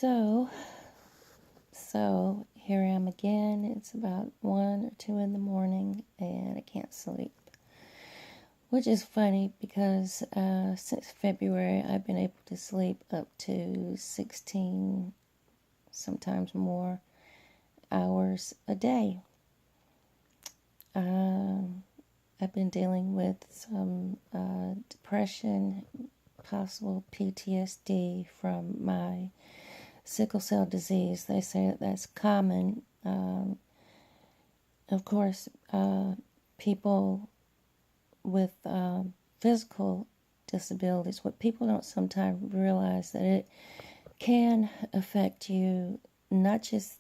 So here I am again. It's about 1 or 2 in the morning and I can't sleep. Which is funny because since February I've been able to sleep up to 16, sometimes more, hours a day. I've been dealing with some depression, possible PTSD from my sickle cell disease. They say that that's common. Of course, people with physical disabilities, what people don't sometimes realize that it can affect you not just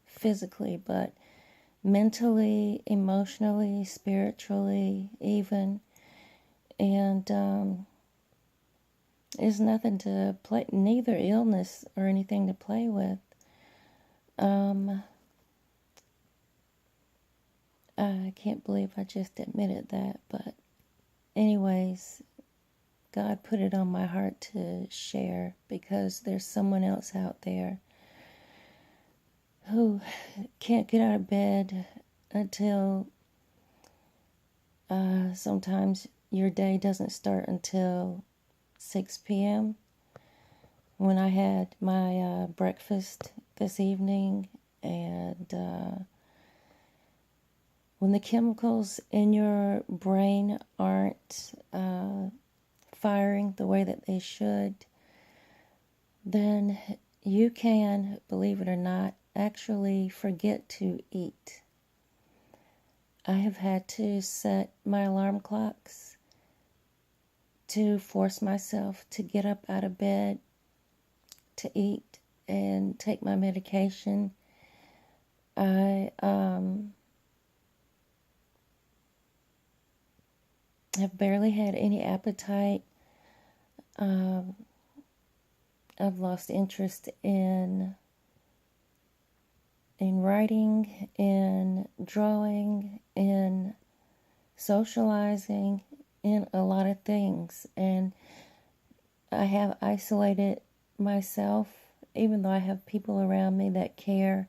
physically, but mentally, emotionally, spiritually, even. And it's nothing to play, neither illness or anything to play with. I can't believe I just admitted that, but anyways, God put it on my heart to share because there's someone else out there who can't get out of bed until sometimes your day doesn't start until 6 p.m. When I had my breakfast this evening, and when the chemicals in your brain aren't firing the way that they should, then you can, believe it or not, actually forget to eat. I have had to set my alarm clocks to force myself to get up out of bed, to eat, and take my medication. I have barely had any appetite. I've lost interest in writing, in drawing, in socializing, in a lot of things. And I have isolated myself, even though I have people around me that care.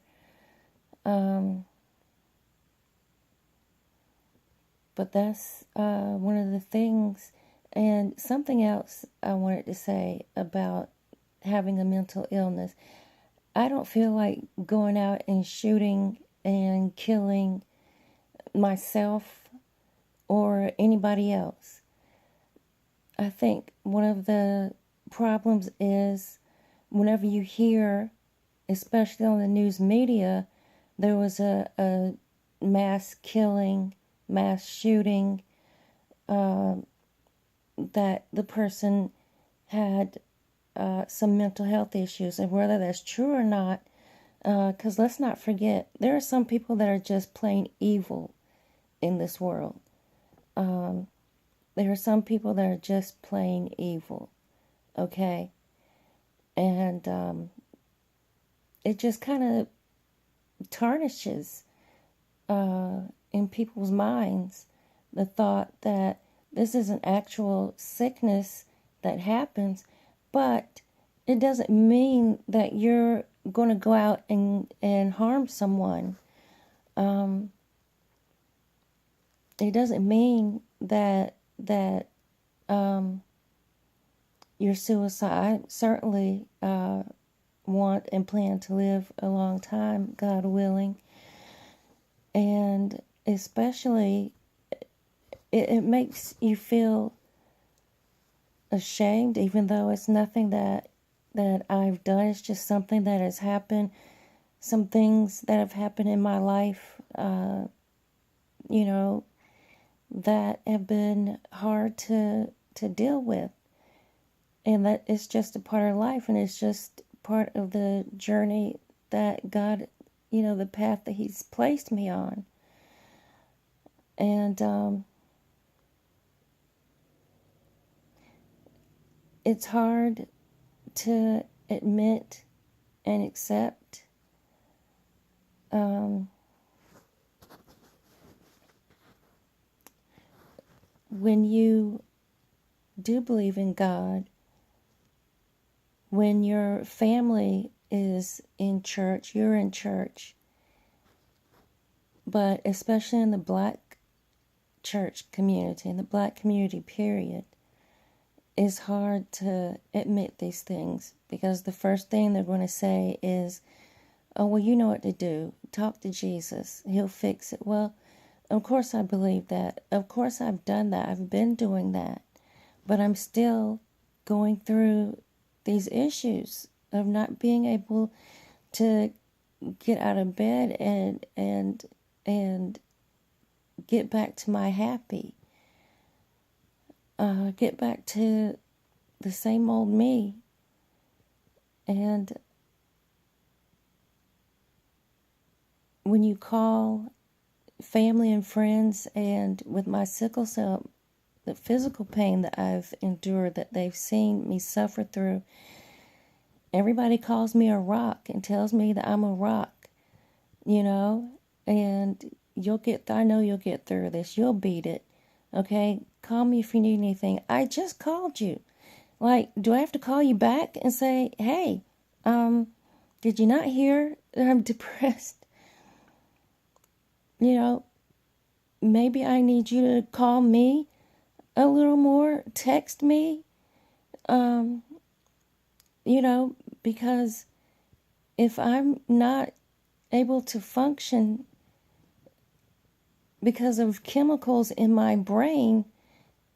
But that's one of the things. And something else I wanted to say about having a mental illness. I don't feel like going out and shooting and killing myself or anybody else. I think one of the problems is whenever you hear, especially on the news media, there was a mass killing, mass shooting, that the person had some mental health issues, and whether that's true or not, because let's not forget, there are some people that are just plain evil in this world. There are some people that are just plain evil, okay? And it just kind of tarnishes in people's minds the thought that this is an actual sickness that happens, but it doesn't mean that you're going to go out and harm someone. It doesn't mean that you're suicide. I certainly want and plan to live a long time, God willing. And especially, it makes you feel ashamed, even though it's nothing that I've done. It's just something that has happened. Some things that have happened in my life, that have been hard to deal with. And that it's just a part of life, and it's just part of the journey that God, the path that He's placed me on. And it's hard to admit and accept. When you do believe in God, when your family is in church, you're in church, but especially in the black church community, in the black community period, it's hard to admit these things because the first thing they're going to say is, oh, well, you know what to do. Talk to Jesus. He'll fix it. Well, of course I believe that. Of course I've done that. I've been doing that. But I'm still going through these issues of not being able to get out of bed and get back to my happy. Get back to the same old me. And when you call family and friends, and with my sickle cell, the physical pain that I've endured, that they've seen me suffer through, everybody calls me a rock and tells me that I'm a rock, and I know you'll get through this. You'll beat it. Okay? Call me if you need anything. I just called you. Like, do I have to call you back and say, hey, did you not hear that I'm depressed? Maybe I need you to call me a little more, text me, because if I'm not able to function because of chemicals in my brain,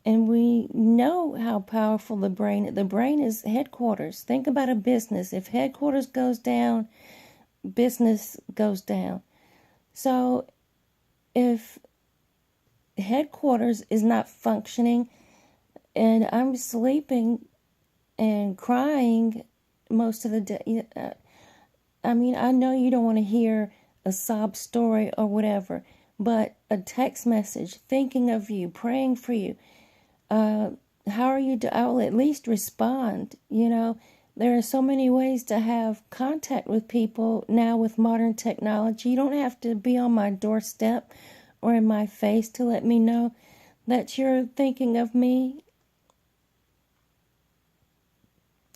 and we know how powerful the brain is headquarters. Think about a business. If headquarters goes down, business goes down. So if headquarters is not functioning and I'm sleeping and crying most of the day, I know you don't want to hear a sob story or whatever, but a text message, thinking of you, praying for you, how are you? I will at least respond. There are so many ways to have contact with people now with modern technology. You don't have to be on my doorstep or in my face to let me know that you're thinking of me.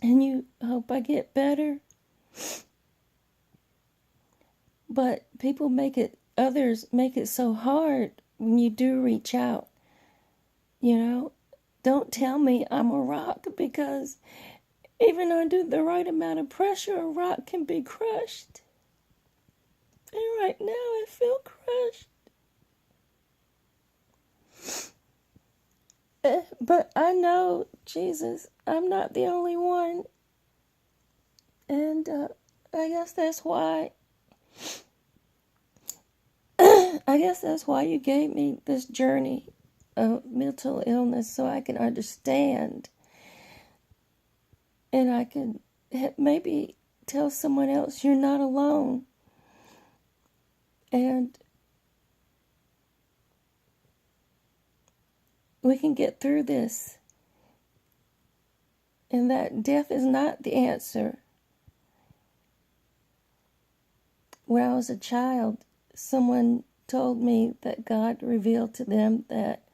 And you hope I get better. But others make it so hard when you do reach out. Don't tell me I'm a rock, because even under the right amount of pressure, a rock can be crushed. And right now I feel crushed. But I know, Jesus, I'm not the only one. And I guess that's why you gave me this journey of mental illness, so I can understand. And I can maybe tell someone else you're not alone. And we can get through this. And that death is not the answer. When I was a child, someone told me that God revealed to them that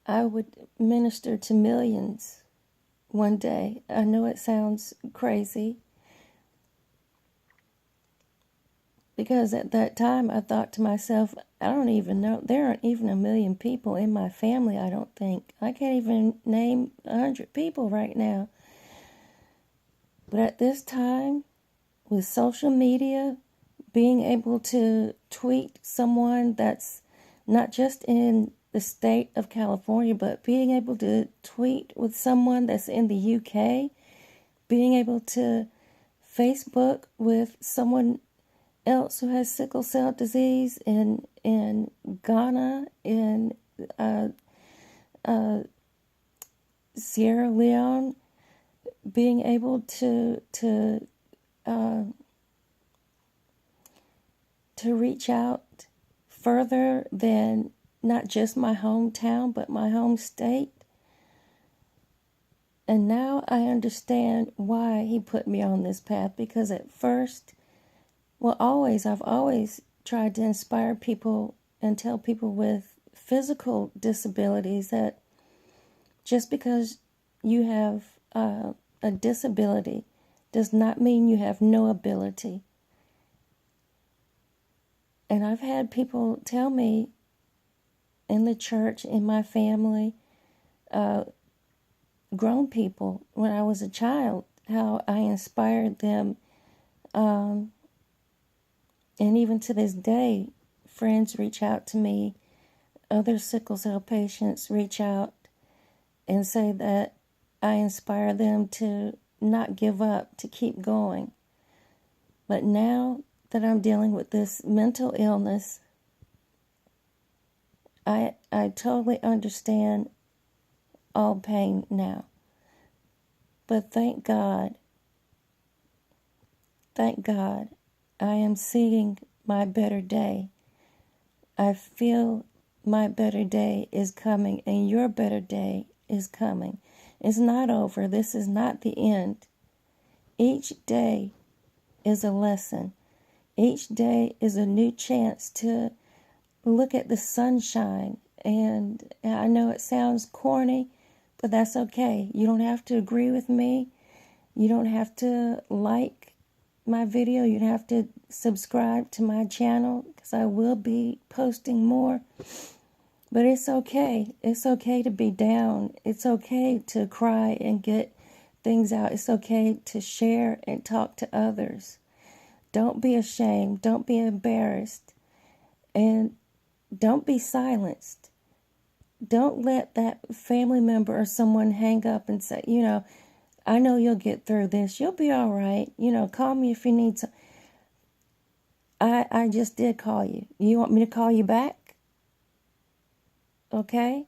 I would minister to millions one day. I know it sounds crazy, because at that time I thought to myself, I don't even know, there aren't even 1 million people in my family, I don't think. I can't even name 100 people right now. But at this time, with social media, being able to tweet someone that's not just in the state of California, but being able to tweet with someone that's in the UK, being able to Facebook with someone else who has sickle cell disease in Ghana, in Sierra Leone, being able to reach out further than not just my hometown, but my home state. And now I understand why he put me on this path, because at first, I've always tried to inspire people and tell people with physical disabilities that just because you have a a disability does not mean you have no ability. And I've had people tell me in the church, in my family, grown people, when I was a child, how I inspired them. And even to this day, friends reach out to me, other sickle cell patients reach out and say that I inspire them to not give up, to keep going. But now that I'm dealing with this mental illness, I totally understand all pain now. But thank God, I am seeing my better day. I feel my better day is coming, and your better day is coming. It's not over. This is not the end. Each day is a lesson. Each day is a new chance to look at the sunshine. And I know it sounds corny, but that's okay. You don't have to agree with me. You don't have to like my video. You don't have to subscribe to my channel, because I will be posting more. But it's okay. It's okay to be down. It's okay to cry and get things out. It's okay to share and talk to others. Don't be ashamed. Don't be embarrassed. And don't be silenced. Don't let that family member or someone hang up and say, I know you'll get through this. You'll be all right. Call me if you need some. I just did call you. You want me to call you back? Okay?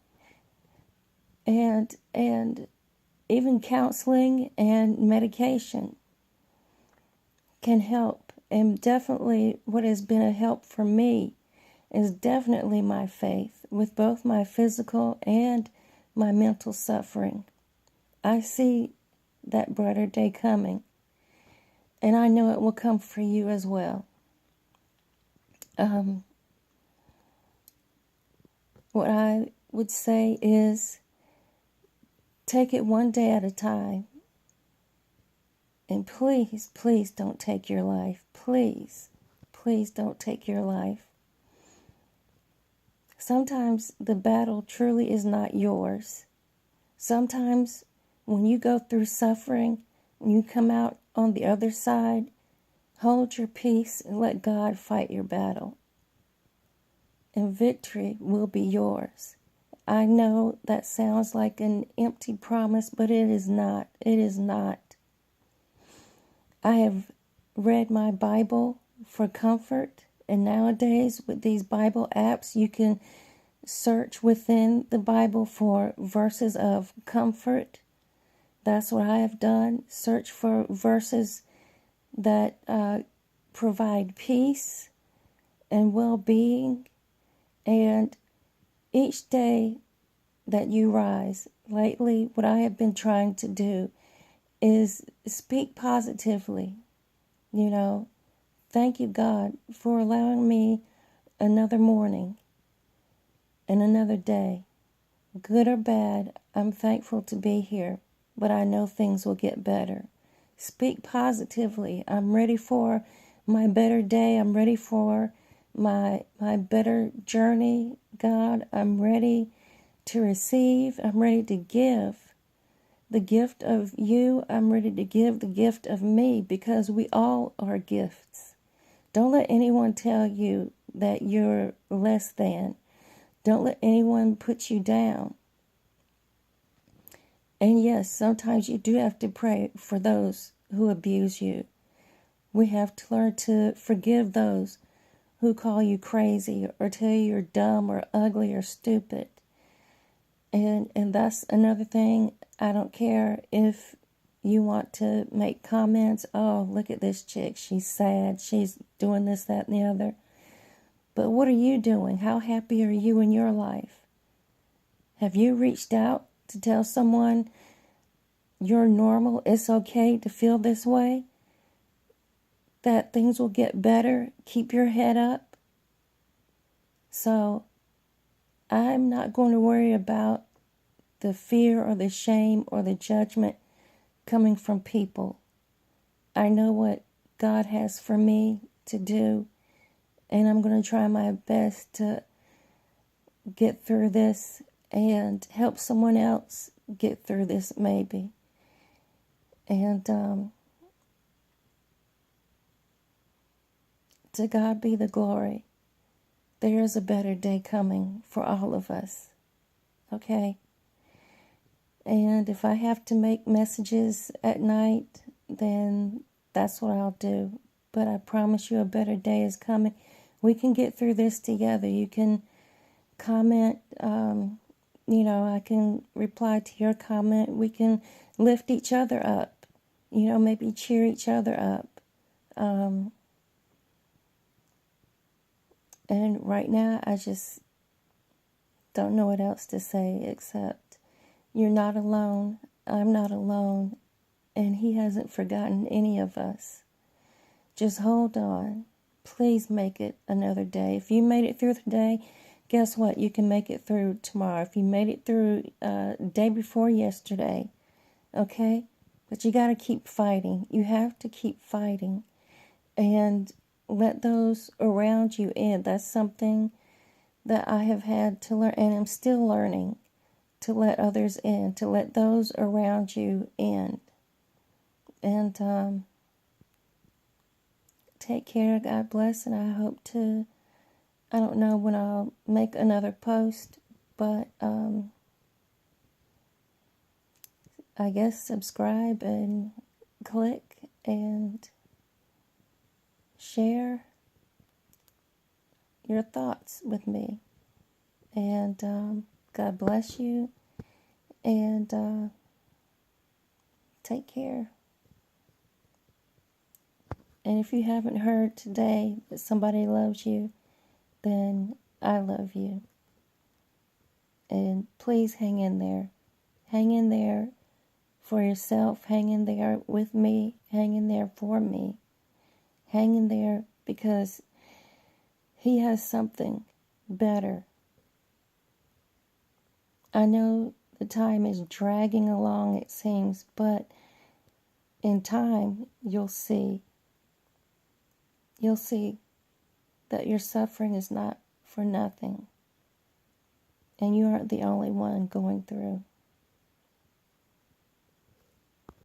And even counseling and medication can help. And definitely what has been a help for me is definitely my faith, with both my physical and my mental suffering. I see that brighter day coming, and I know it will come for you as well. What I would say is, take it one day at a time. And please, please don't take your life. Please, please don't take your life. Sometimes the battle truly is not yours. Sometimes when you go through suffering, when you come out on the other side, hold your peace and let God fight your battle. And victory will be yours. I know that sounds like an empty promise, but it is not. It is not. I have read my Bible for comfort, and nowadays with these Bible apps, you can search within the Bible for verses of comfort. That's what I have done. Search for verses that provide peace and well-being. And each day that you rise, lately what I have been trying to do is speak positively. Thank you, God, for allowing me another morning and another day. Good or bad, I'm thankful to be here, but I know things will get better. Speak positively. I'm ready for my better day. I'm ready for my better journey. God, I'm ready to receive. I'm ready to give the gift of you. I'm ready to give the gift of me, because we all are gifts. Don't let anyone tell you that you're less than. Don't let anyone put you down. And yes, sometimes you do have to pray for those who abuse you. We have to learn to forgive those who call you crazy or tell you you're dumb or ugly or stupid. And that's another thing. I don't care if you want to make comments. Oh, look at this chick. She's sad. She's doing this, that, and the other. But what are you doing? How happy are you in your life? Have you reached out to tell someone you're normal? It's okay to feel this way? That things will get better? Keep your head up? So I'm not going to worry about the fear or the shame or the judgment coming from people. I know what God has for me to do, and I'm going to try my best to get through this and help someone else get through this maybe. And to God be the glory. There is a better day coming for all of us. Okay? And if I have to make messages at night, then that's what I'll do. But I promise you a better day is coming. We can get through this together. You can comment, I can reply to your comment. We can lift each other up, maybe cheer each other up. And right now, I just don't know what else to say except you're not alone. I'm not alone. And He hasn't forgotten any of us. Just hold on. Please make it another day. If you made it through the day, guess what? You can make it through tomorrow. If you made it through day before yesterday, okay? But you got to keep fighting. You have to keep fighting. And let those around you in. That's something that I have had to learn, and I'm still learning, to let others in, to let those around you in. And take care. God bless. And I hope to, I don't know when I'll make another post, but I guess subscribe and click and share your thoughts with me. And God bless you. And take care. And if you haven't heard today that somebody loves you, then I love you. And please hang in there. Hang in there for yourself. Hang in there with me. Hang in there for me. Hang in there because He has something better. I know the time is dragging along, it seems, but in time, you'll see. You'll see that your suffering is not for nothing. And you aren't the only one going through.